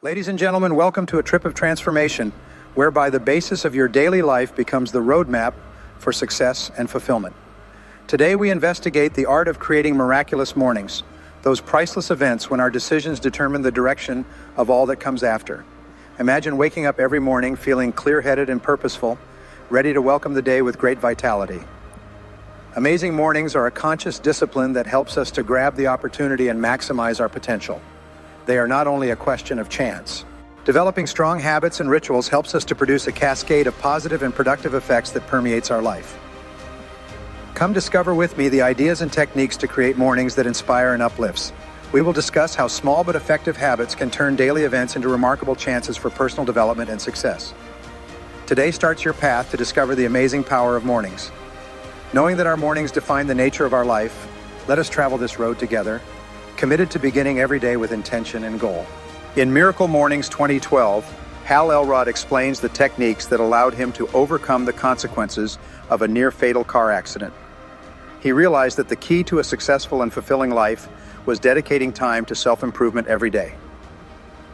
Ladies and gentlemen, welcome to a trip of transformation, whereby the basis of your daily life becomes the roadmap for success and fulfillment. Today we investigate the art of creating miraculous mornings, those priceless events when our decisions determine the direction of all that comes after. Imagine waking up every morning feeling clear-headed and purposeful, ready to welcome the day with great vitality. Amazing mornings are a conscious discipline that helps us to grab the opportunity and maximize our potential. They are not only a question of chance. Developing strong habits and rituals helps us to produce a cascade of positive and productive effects that permeates our life. Come discover with me the ideas and techniques to create mornings that inspire and uplifts. We will discuss how small but effective habits can turn daily events into remarkable chances for personal development and success. Today starts your path to discover the amazing power of mornings. Knowing that our mornings define the nature of our life, let us travel this road together, committed to beginning every day with intention and goal. In Miracle Mornings 2012, Hal Elrod explains the techniques that allowed him to overcome the consequences of a near-fatal car accident. He realized that the key to a successful and fulfilling life was dedicating time to self-improvement every day.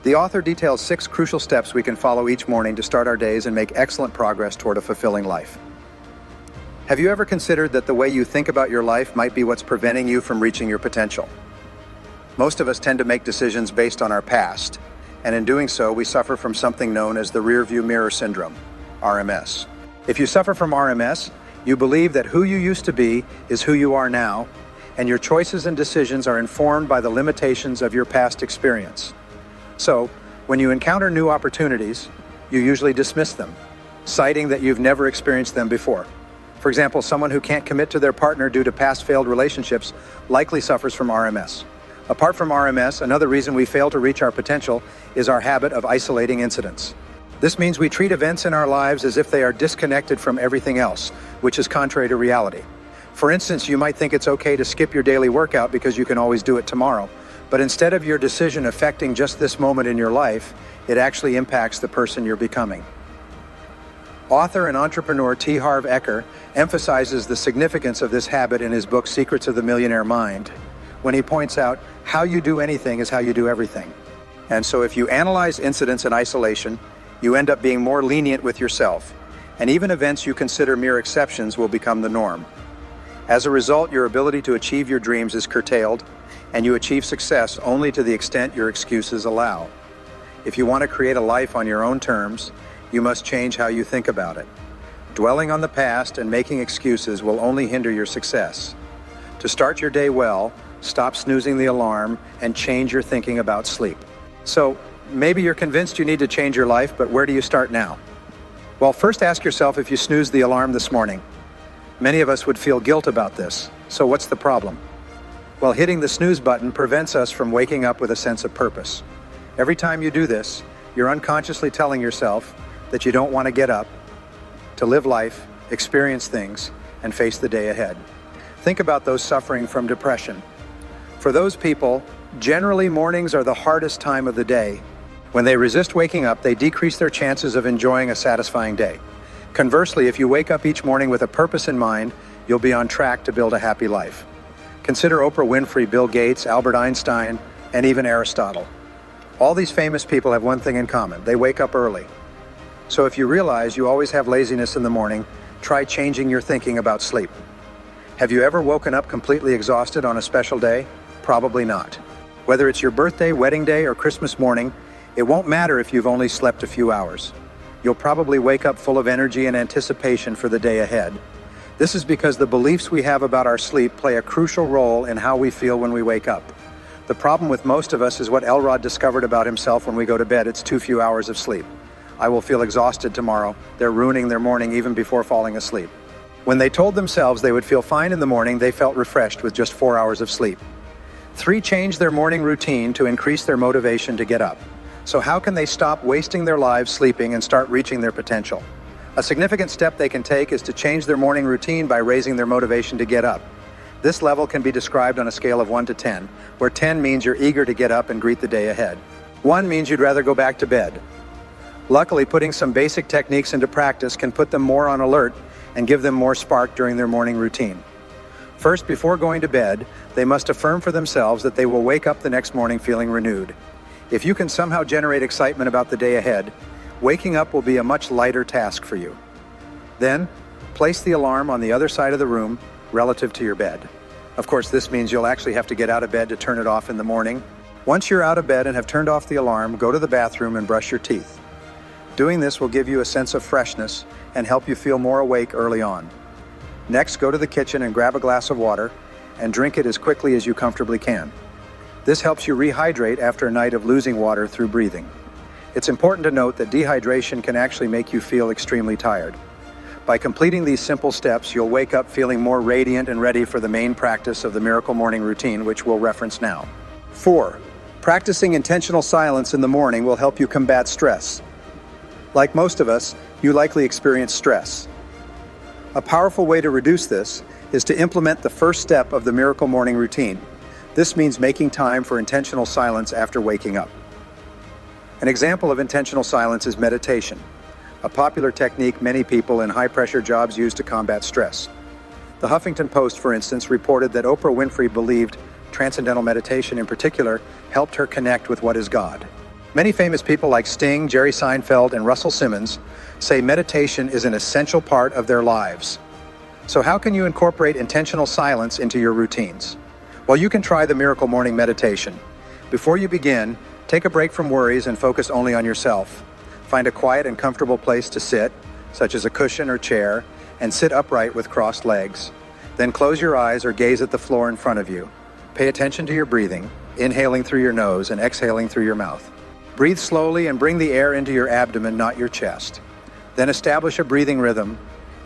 The author details 6 crucial steps we can follow each morning to start our days and make excellent progress toward a fulfilling life. Have you ever considered that the way you think about your life might be what's preventing you from reaching your potential? Most of us tend to make decisions based on our past, and in doing so, we suffer from something known as the rearview mirror syndrome, RMS. If you suffer from RMS, you believe that who you used to be is who you are now, and your choices and decisions are informed by the limitations of your past experience. So, when you encounter new opportunities, you usually dismiss them, citing that you've never experienced them before. For example, someone who can't commit to their partner due to past failed relationships likely suffers from RMS. Apart from RMS, another reason we fail to reach our potential is our habit of isolating incidents. This means we treat events in our lives as if they are disconnected from everything else, which is contrary to reality. For instance, you might think it's okay to skip your daily workout because you can always do it tomorrow, but instead of your decision affecting just this moment in your life, it actually impacts the person you're becoming. Author and entrepreneur T. Harv Eker emphasizes the significance of this habit in his book Secrets of the Millionaire Mind, when he points out how you do anything is how you do everything. And so if you analyze incidents in isolation, you end up being more lenient with yourself, and even events you consider mere exceptions will become the norm. As a result, your ability to achieve your dreams is curtailed, and you achieve success only to the extent your excuses allow. If you want to create a life on your own terms, you must change how you think about it. Dwelling on the past and making excuses will only hinder your success. To start your day well, stop snoozing the alarm and change your thinking about sleep. So, maybe you're convinced you need to change your life, but where do you start now? Well, first ask yourself if you snoozed the alarm this morning. Many of us would feel guilt about this. So what's the problem? Well, hitting the snooze button prevents us from waking up with a sense of purpose. Every time you do this, you're unconsciously telling yourself that you don't want to get up, to live life, experience things, and face the day ahead. Think about those suffering from depression. For those people, generally mornings are the hardest time of the day. When they resist waking up, they decrease their chances of enjoying a satisfying day. Conversely, if you wake up each morning with a purpose in mind, you'll be on track to build a happy life. Consider Oprah Winfrey, Bill Gates, Albert Einstein, and even Aristotle. All these famous people have one thing in common: they wake up early. So if you realize you always have laziness in the morning, try changing your thinking about sleep. Have you ever woken up completely exhausted on a special day? Probably not. Whether it's your birthday, wedding day, or Christmas morning, it won't matter if you've only slept a few hours. You'll probably wake up full of energy and anticipation for the day ahead. This is because the beliefs we have about our sleep play a crucial role in how we feel when we wake up. The problem with most of us is what Elrod discovered about himself when we go to bed: it's too few hours of sleep. I will feel exhausted tomorrow. They're ruining their morning even before falling asleep. When they told themselves they would feel fine in the morning, they felt refreshed with just 4 hours of sleep. 3 changed their morning routine to increase their motivation to get up. So how can they stop wasting their lives sleeping and start reaching their potential? A significant step they can take is to change their morning routine by raising their motivation to get up. This level can be described on a scale of 1 to 10, where 10 means you're eager to get up and greet the day ahead. 1 means you'd rather go back to bed. Luckily, putting some basic techniques into practice can put them more on alert and give them more spark during their morning routine. First, before going to bed, they must affirm for themselves that they will wake up the next morning feeling renewed. If you can somehow generate excitement about the day ahead, waking up will be a much lighter task for you. Then, place the alarm on the other side of the room relative to your bed. Of course, this means you'll actually have to get out of bed to turn it off in the morning. Once you're out of bed and have turned off the alarm, go to the bathroom and brush your teeth. Doing this will give you a sense of freshness and help you feel more awake early on. Next, go to the kitchen and grab a glass of water and drink it as quickly as you comfortably can. This helps you rehydrate after a night of losing water through breathing. It's important to note that dehydration can actually make you feel extremely tired. By completing these simple steps, you'll wake up feeling more radiant and ready for the main practice of the Miracle Morning Routine, which we'll reference now. 4. Practicing intentional silence in the morning will help you combat stress. Like most of us, you likely experience stress. A powerful way to reduce this is to implement the first step of the Miracle Morning Routine. This means making time for intentional silence after waking up. An example of intentional silence is meditation, a popular technique many people in high-pressure jobs use to combat stress. The Huffington Post, for instance, reported that Oprah Winfrey believed transcendental meditation in particular helped her connect with what is God. Many famous people like Sting, Jerry Seinfeld, and Russell Simmons say meditation is an essential part of their lives. So how can you incorporate intentional silence into your routines? Well, you can try the Miracle Morning Meditation. Before you begin, take a break from worries and focus only on yourself. Find a quiet and comfortable place to sit, such as a cushion or chair, and sit upright with crossed legs. Then close your eyes or gaze at the floor in front of you. Pay attention to your breathing, inhaling through your nose and exhaling through your mouth. Breathe slowly and bring the air into your abdomen, not your chest. Then establish a breathing rhythm.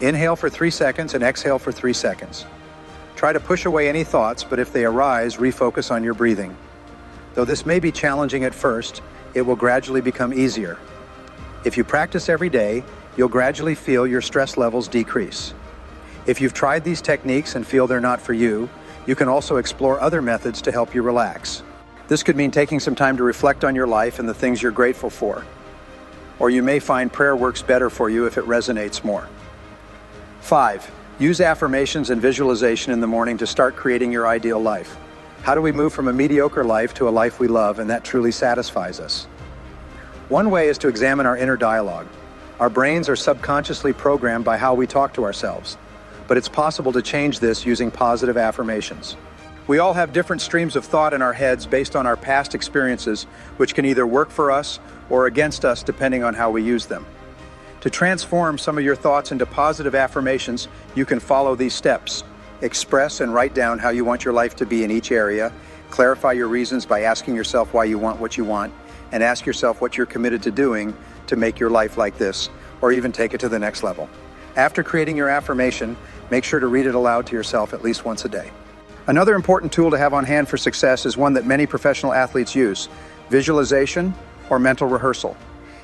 Inhale for 3 seconds and exhale for 3 seconds. Try to push away any thoughts, but if they arise, refocus on your breathing. Though this may be challenging at first, it will gradually become easier. If you practice every day, you'll gradually feel your stress levels decrease. If you've tried these techniques and feel they're not for you, you can also explore other methods to help you relax. This could mean taking some time to reflect on your life and the things you're grateful for. Or you may find prayer works better for you if it resonates more. 5. Use affirmations and visualization in the morning to start creating your ideal life. How do we move from a mediocre life to a life we love and that truly satisfies us? One way is to examine our inner dialogue. Our brains are subconsciously programmed by how we talk to ourselves, but it's possible to change this using positive affirmations. We all have different streams of thought in our heads based on our past experiences, which can either work for us or against us depending on how we use them. To transform some of your thoughts into positive affirmations, you can follow these steps. Express and write down how you want your life to be in each area. Clarify your reasons by asking yourself why you want what you want, and ask yourself what you're committed to doing to make your life like this, or even take it to the next level. After creating your affirmation, make sure to read it aloud to yourself at least once a day. Another important tool to have on hand for success is one that many professional athletes use: visualization or mental rehearsal.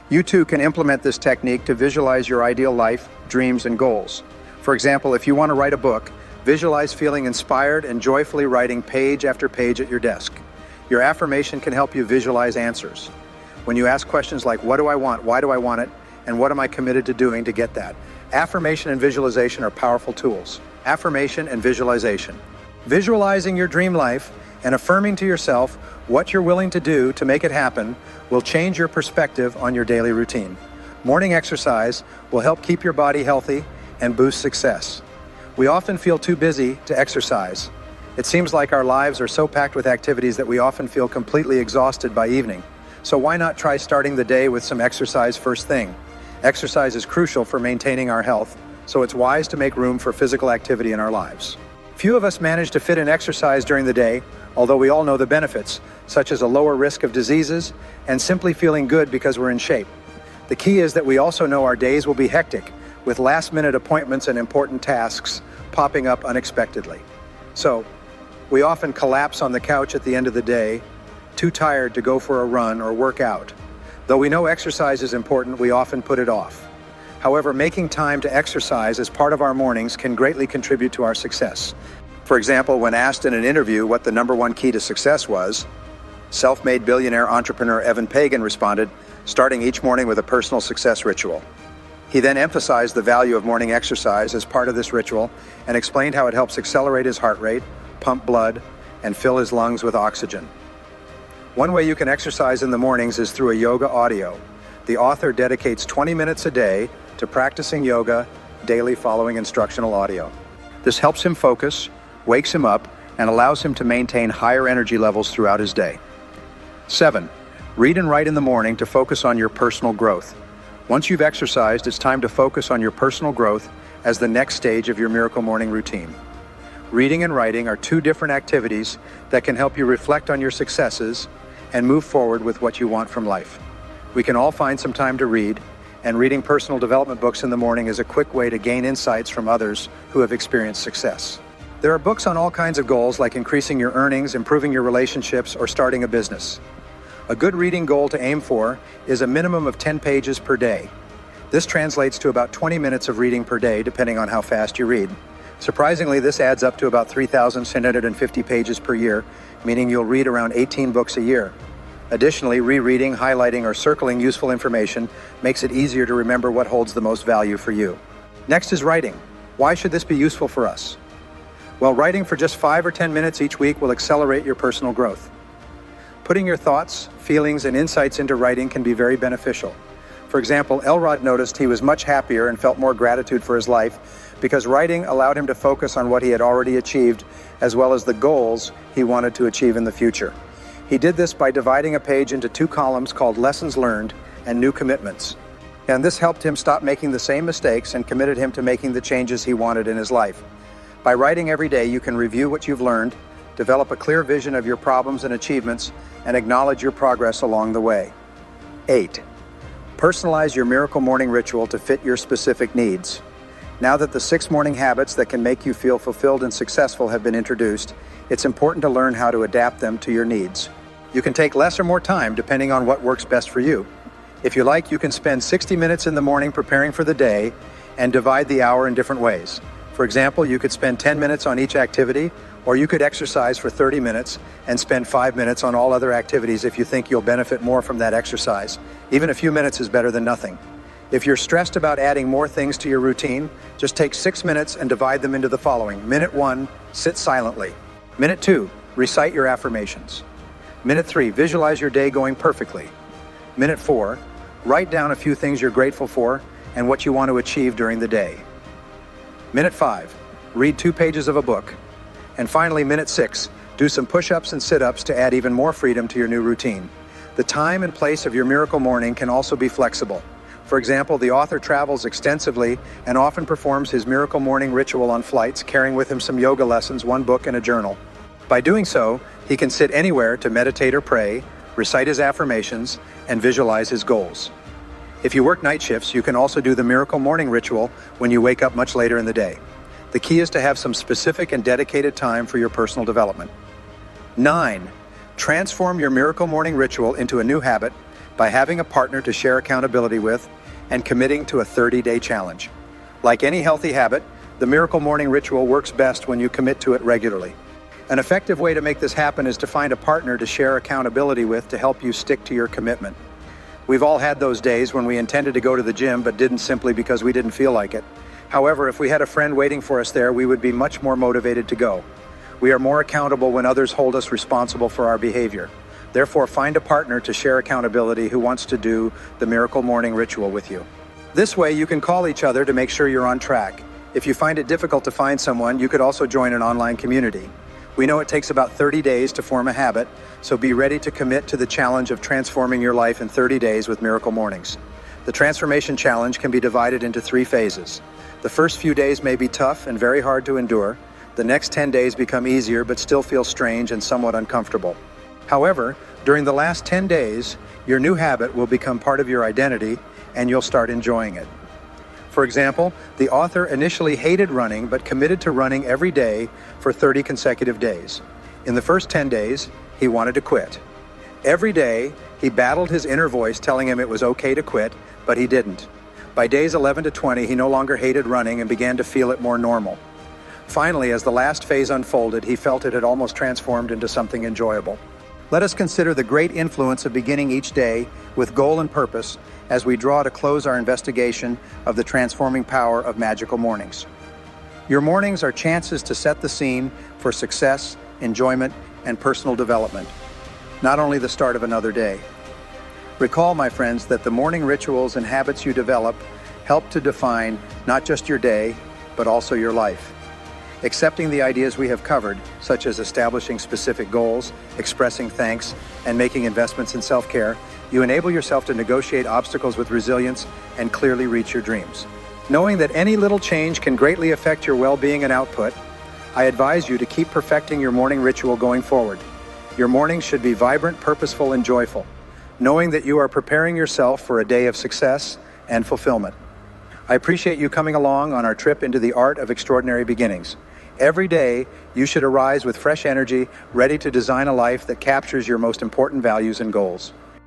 You too can implement this technique to visualize your ideal life, dreams, and goals. For example, if you want to write a book, visualize feeling inspired and joyfully writing page after page at your desk. Your affirmation can help you visualize answers. When you ask questions like, what do I want, why do I want it, and what am I committed to doing to get that? Affirmation and visualization are powerful tools. Affirmation and visualization. Visualizing your dream life and affirming to yourself what you're willing to do to make it happen will change your perspective on your daily routine. Morning exercise will help keep your body healthy and boost success. We often feel too busy to exercise. It seems like our lives are so packed with activities that we often feel completely exhausted by evening. So why not try starting the day with some exercise first thing? Exercise is crucial for maintaining our health, so it's wise to make room for physical activity in our lives. Few of us manage to fit in exercise during the day, although we all know the benefits, such as a lower risk of diseases and simply feeling good because we're in shape. The key is that we also know our days will be hectic, with last-minute appointments and important tasks popping up unexpectedly. So, we often collapse on the couch at the end of the day, too tired to go for a run or work out. Though we know exercise is important, we often put it off. However, making time to exercise as part of our mornings can greatly contribute to our success. For example, when asked in an interview what the #1 key to success was, self-made billionaire entrepreneur Evan Pagan responded, starting each morning with a personal success ritual. He then emphasized the value of morning exercise as part of this ritual and explained how it helps accelerate his heart rate, pump blood, and fill his lungs with oxygen. One way you can exercise in the mornings is through a yoga audio. The author dedicates 20 minutes a day to practicing yoga daily following instructional audio. This helps him focus, wakes him up, and allows him to maintain higher energy levels throughout his day. 7. Read and write in the morning to focus on your personal growth. Once you've exercised, it's time to focus on your personal growth as the next stage of your Miracle Morning routine. Reading and writing are two different activities that can help you reflect on your successes and move forward with what you want from life. We can all find some time to read, and reading personal development books in the morning is a quick way to gain insights from others who have experienced success. There are books on all kinds of goals like increasing your earnings, improving your relationships, or starting a business. A good reading goal to aim for is a minimum of 10 pages per day. This translates to about 20 minutes of reading per day, depending on how fast you read. Surprisingly, this adds up to about 3,750 pages per year, meaning you'll read around 18 books a year. Additionally, rereading, highlighting, or circling useful information makes it easier to remember what holds the most value for you. Next is writing. Why should this be useful for us? Well, writing for just 5 or 10 minutes each week will accelerate your personal growth. Putting your thoughts, feelings, and insights into writing can be very beneficial. For example, Elrod noticed he was much happier and felt more gratitude for his life because writing allowed him to focus on what he had already achieved as well as the goals he wanted to achieve in the future. He did this by dividing a page into 2 columns called Lessons Learned and New Commitments. And this helped him stop making the same mistakes and committed him to making the changes he wanted in his life. By writing every day, you can review what you've learned, develop a clear vision of your problems and achievements, and acknowledge your progress along the way. 8. Personalize your Miracle Morning ritual to fit your specific needs. Now that the 6 morning habits that can make you feel fulfilled and successful have been introduced, it's important to learn how to adapt them to your needs. You can take less or more time depending on what works best for you. If you like, you can spend 60 minutes in the morning preparing for the day and divide the hour in different ways. For example, you could spend 10 minutes on each activity, or you could exercise for 30 minutes and spend 5 minutes on all other activities if you think you'll benefit more from that exercise. Even a few minutes is better than nothing. If you're stressed about adding more things to your routine, just take 6 minutes and divide them into the following. Minute 1, sit silently. Minute 2, recite your affirmations. Minute 3, visualize your day going perfectly. Minute 4, write down a few things you're grateful for and what you want to achieve during the day. Minute 5, read 2 pages of a book. And finally, minute 6, do some push-ups and sit-ups to add even more freedom to your new routine. The time and place of your Miracle Morning can also be flexible. For example, the author travels extensively and often performs his Miracle Morning ritual on flights, carrying with him some yoga lessons, 1 book, and a journal. By doing so, he can sit anywhere to meditate or pray, recite his affirmations, and visualize his goals. If you work night shifts, you can also do the Miracle Morning ritual when you wake up much later in the day. The key is to have some specific and dedicated time for your personal development. 9. Transform your Miracle Morning ritual into a new habit by having a partner to share accountability with and committing to a 30-day challenge. Like any healthy habit, the Miracle Morning ritual works best when you commit to it regularly. An effective way to make this happen is to find a partner to share accountability with to help you stick to your commitment. We've all had those days when we intended to go to the gym but didn't simply because we didn't feel like it. However, if we had a friend waiting for us there, we would be much more motivated to go. We are more accountable when others hold us responsible for our behavior. Therefore, find a partner to share accountability who wants to do the Miracle Morning ritual with you. This way, you can call each other to make sure you're on track. If you find it difficult to find someone, you could also join an online community. We know it takes about 30 days to form a habit, so be ready to commit to the challenge of transforming your life in 30 days with Miracle Mornings. The Transformation Challenge can be divided into 3 phases. The first few days may be tough and very hard to endure. The next 10 days become easier but still feel strange and somewhat uncomfortable. However, during the last 10 days, your new habit will become part of your identity and you'll start enjoying it. For example, the author initially hated running but committed to running every day for 30 consecutive days. In the first 10 days, he wanted to quit. Every day, he battled his inner voice telling him it was okay to quit, but he didn't. By days 11 to 20, he no longer hated running and began to feel it more normal. Finally, as the last phase unfolded, he felt it had almost transformed into something enjoyable. Let us consider the great influence of beginning each day with goal and purpose as we draw to close our investigation of the transforming power of magical mornings. Your mornings are chances to set the scene for success, enjoyment, and personal development. not only the start of another day. Recall, my friends, that the morning rituals and habits you develop help to define not just your day, but also your life. Accepting the ideas we have covered, such as establishing specific goals, expressing thanks, and making investments in self-care, you enable yourself to negotiate obstacles with resilience and clearly reach your dreams. Knowing that any little change can greatly affect your well-being and output, I advise you to keep perfecting your morning ritual going forward. Your mornings should be vibrant, purposeful, and joyful, knowing that you are preparing yourself for a day of success and fulfillment. I appreciate you coming along on our trip into the art of extraordinary beginnings. Every day, you should arise with fresh energy, ready to design a life that captures your most important values and goals.